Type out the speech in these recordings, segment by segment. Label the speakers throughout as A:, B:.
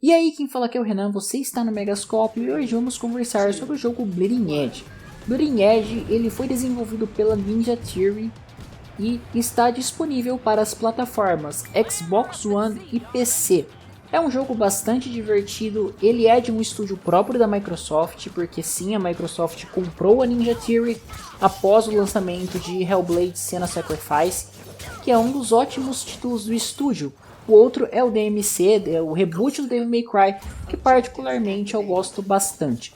A: E aí, quem fala aqui é o Renan, você está no Megascope e hoje vamos conversar sobre o jogo Bleeding Edge. Bleeding Edge ele foi desenvolvido pela Ninja Theory e está disponível para as plataformas Xbox One e PC. É um jogo bastante divertido, ele é de um estúdio próprio da Microsoft, porque sim, a Microsoft comprou a Ninja Theory após o lançamento de Hellblade: Senua's Sacrifice, que é um dos ótimos títulos do estúdio. O outro é o DMC, o reboot do Devil May Cry, que particularmente eu gosto bastante.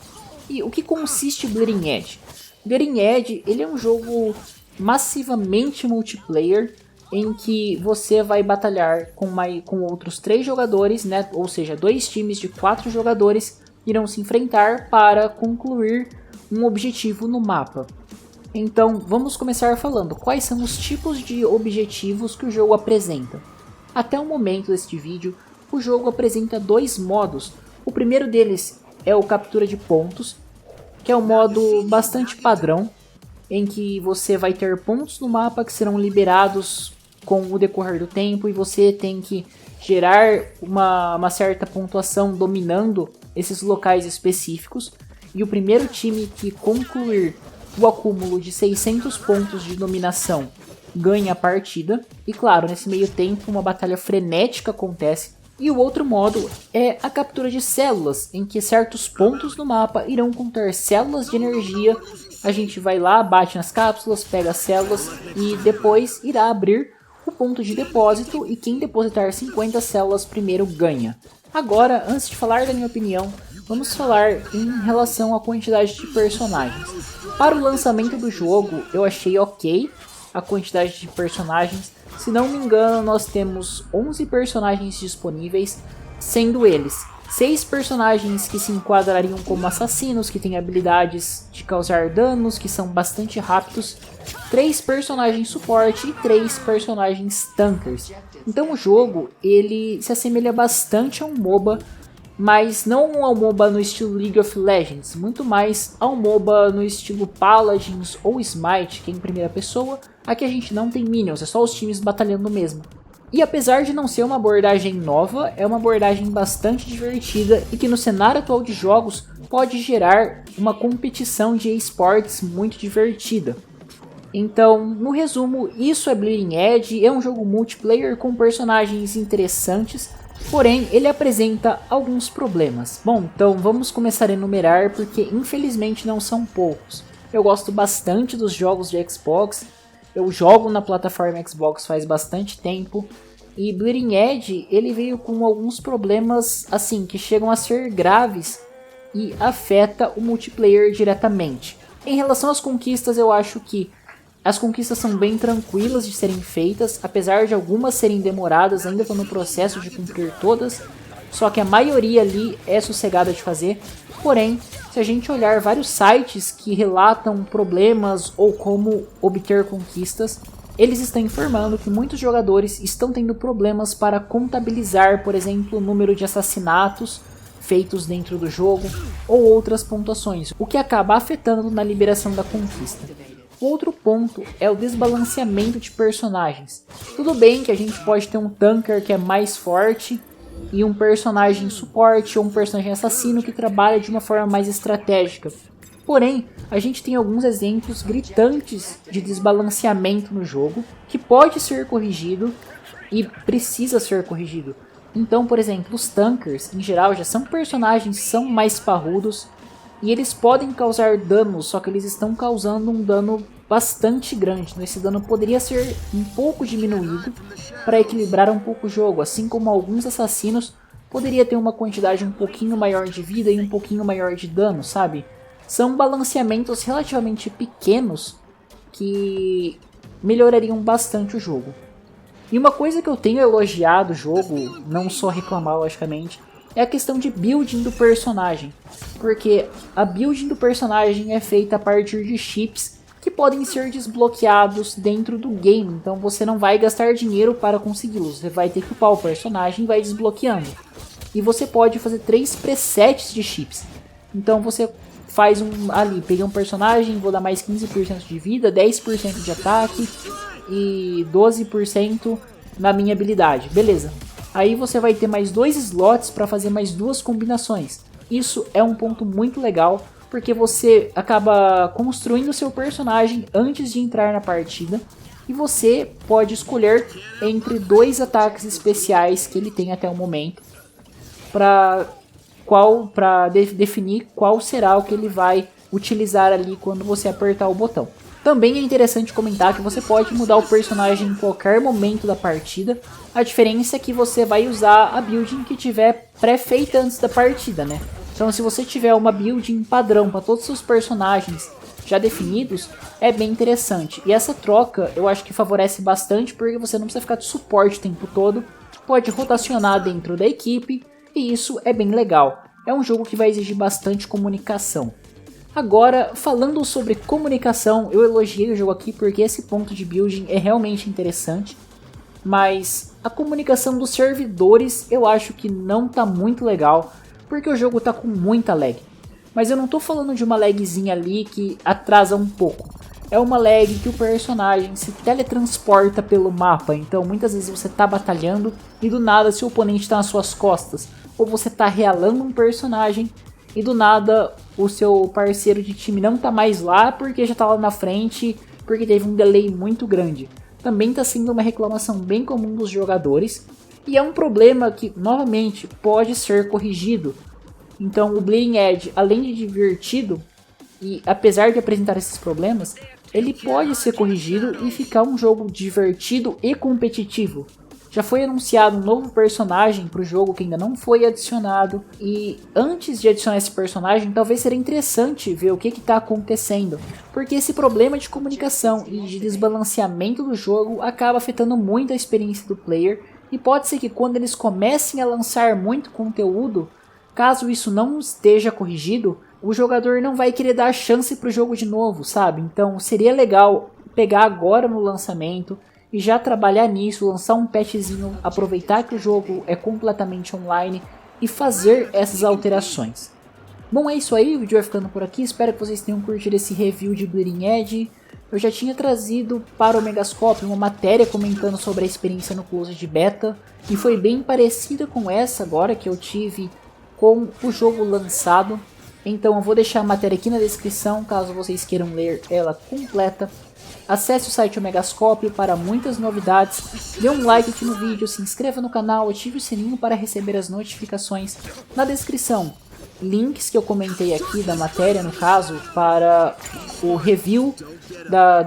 A: E o que consiste Bleeding Edge? Bleeding Edge ele é um jogo massivamente multiplayer, em que você vai batalhar com outros 3 jogadores, né? Ou seja, 2 times de 4 jogadores irão se enfrentar para concluir um objetivo no mapa. Então vamos começar falando quais são os tipos de objetivos que o jogo apresenta. Até o momento deste vídeo, o jogo apresenta 2 modos. O primeiro deles é o captura de pontos, que é um modo bastante padrão, em que você vai ter pontos no mapa que serão liberados com o decorrer do tempo e você tem que gerar uma certa pontuação dominando esses locais específicos. E o primeiro time que concluir o acúmulo de 600 pontos de dominação ganha a partida. E claro, nesse meio tempo uma batalha frenética acontece. E o outro modo é a captura de células, em que certos pontos no mapa irão conter células de energia. A gente vai lá, bate nas cápsulas, pega as células e depois irá abrir o ponto de depósito e quem depositar 50 células primeiro ganha. Agora, antes de falar da minha opinião, vamos falar em relação à quantidade de personagens. Para o lançamento do jogo, eu achei ok a quantidade de personagens. Se não me engano, nós temos 11 personagens disponíveis, sendo eles 6 personagens que se enquadrariam como assassinos, que têm habilidades de causar danos, que são bastante rápidos, 3 personagens suporte e 3 personagens tankers. Então o jogo ele se assemelha bastante a um MOBA, mas não ao MOBA no estilo League of Legends, muito mais ao MOBA no estilo Paladins ou Smite, que é em primeira pessoa. Aqui a gente não tem minions, é só os times batalhando mesmo. E apesar de não ser uma abordagem nova, é uma abordagem bastante divertida e que no cenário atual de jogos pode gerar uma competição de esportes muito divertida. Então, no resumo, isso é Bleeding Edge, é um jogo multiplayer com personagens interessantes, porém ele apresenta alguns problemas. Bom, então vamos começar a enumerar porque infelizmente não são poucos. Eu gosto bastante dos jogos de Xbox, eu jogo na plataforma Xbox faz bastante tempo, e Bleeding Edge ele veio com alguns problemas assim que chegam a ser graves e afeta o multiplayer diretamente. Em relação às conquistas, eu acho que as conquistas são bem tranquilas de serem feitas, apesar de algumas serem demoradas, ainda estou no processo de cumprir todas, só que a maioria ali é sossegada de fazer. Porém, se a gente olhar vários sites que relatam problemas ou como obter conquistas, eles estão informando que muitos jogadores estão tendo problemas para contabilizar, por exemplo, o número de assassinatos feitos dentro do jogo ou outras pontuações, o que acaba afetando na liberação da conquista. O outro ponto é o desbalanceamento de personagens. Tudo bem que a gente pode ter um tanker que é mais forte e um personagem suporte ou um personagem assassino que trabalha de uma forma mais estratégica. Porém, a gente tem alguns exemplos gritantes de desbalanceamento no jogo que pode ser corrigido e precisa ser corrigido. Então, por exemplo, os tankers em geral já são personagens que são mais parrudos e eles podem causar danos, só que eles estão causando um dano bastante grande. Esse dano poderia ser um pouco diminuído para equilibrar um pouco o jogo, assim como alguns assassinos poderia ter uma quantidade um pouquinho maior de vida e um pouquinho maior de dano, sabe? São balanceamentos relativamente pequenos que melhorariam bastante o jogo. E uma coisa que eu tenho elogiado o jogo, não só reclamar logicamente, é a questão de building do personagem. Porque a building do personagem é feita a partir de chips que podem ser desbloqueados dentro do game. Então você não vai gastar dinheiro para consegui-los, você vai ter que upar o personagem e vai desbloqueando. E você pode fazer 3 presets de chips. Então você faz peguei um personagem, vou dar mais 15% de vida, 10% de ataque e 12% na minha habilidade. Beleza. Aí você vai ter mais 2 slots para fazer mais 2 combinações. Isso é um ponto muito legal, porque você acaba construindo seu personagem antes de entrar na partida. E você pode escolher entre 2 ataques especiais que ele tem até o momento, para definir qual será o que ele vai utilizar ali quando você apertar o botão. Também é interessante comentar que você pode mudar o personagem em qualquer momento da partida. A diferença é que você vai usar a build que tiver pré-feita antes da partida, né? Então se você tiver uma build padrão para todos os seus personagens já definidos, é bem interessante. E essa troca eu acho que favorece bastante, porque você não precisa ficar de suporte o tempo todo, pode rotacionar dentro da equipe, e isso é bem legal. É um jogo que vai exigir bastante comunicação. Agora, falando sobre comunicação, eu elogiei o jogo aqui porque esse ponto de building é realmente interessante, mas a comunicação dos servidores eu acho que não tá muito legal, porque o jogo tá com muita lag. Mas eu não tô falando de uma lagzinha ali que atrasa um pouco. É uma lag que o personagem se teletransporta pelo mapa, então muitas vezes você tá batalhando e do nada seu oponente tá nas suas costas, ou você tá realando um personagem e do nada o seu parceiro de time não tá mais lá porque já tá lá na frente, porque teve um delay muito grande. Também tá sendo uma reclamação bem comum dos jogadores, e é um problema que, novamente, pode ser corrigido. Então o Bleeding Edge, além de divertido, e apesar de apresentar esses problemas, ele pode ser corrigido e ficar um jogo divertido e competitivo. Já foi anunciado um novo personagem para o jogo que ainda não foi adicionado, e antes de adicionar esse personagem, talvez seria interessante ver o que está acontecendo, porque esse problema de comunicação e de desbalanceamento do jogo acaba afetando muito a experiência do player, e pode ser que quando eles comecem a lançar muito conteúdo, caso isso não esteja corrigido, o jogador não vai querer dar chance para o jogo de novo, sabe? Então seria legal pegar agora no lançamento e já trabalhar nisso, lançar um patchzinho, aproveitar que o jogo é completamente online e fazer essas alterações. Bom, é isso aí, o vídeo vai ficando por aqui, espero que vocês tenham curtido esse review de Bleeding Edge. Eu já tinha trazido para o Megascope uma matéria comentando sobre a experiência no Closed Beta, e foi bem parecida com essa agora que eu tive com o jogo lançado. Então eu vou deixar a matéria aqui na descrição, caso vocês queiram ler ela completa. Acesse o site Megascope para muitas novidades, dê um like aqui no vídeo, se inscreva no canal, ative o sininho para receber as notificações. Na descrição, links que eu comentei aqui da matéria, no caso, para o review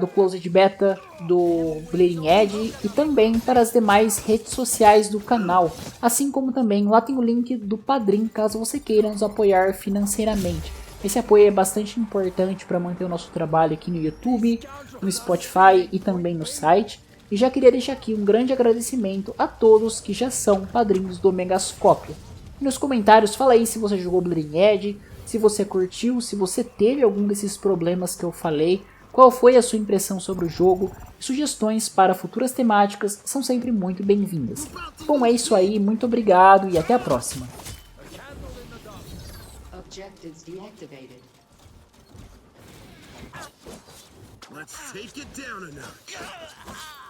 A: do Closed Beta do Bleeding Edge e também para as demais redes sociais do canal, assim como também lá tem o link do Padrim, caso você queira nos apoiar financeiramente. Esse apoio é bastante importante para manter o nosso trabalho aqui no YouTube, no Spotify e também no site. E já queria deixar aqui um grande agradecimento a todos que já são padrinhos do Megascópio. Nos comentários fala aí se você jogou Bleeding Edge, se você curtiu, se você teve algum desses problemas que eu falei, qual foi a sua impressão sobre o jogo. Sugestões para futuras temáticas são sempre muito bem-vindas. Bom, é isso aí, muito obrigado e até a próxima.
B: Objectives deactivated.
C: Let's take it down a notch.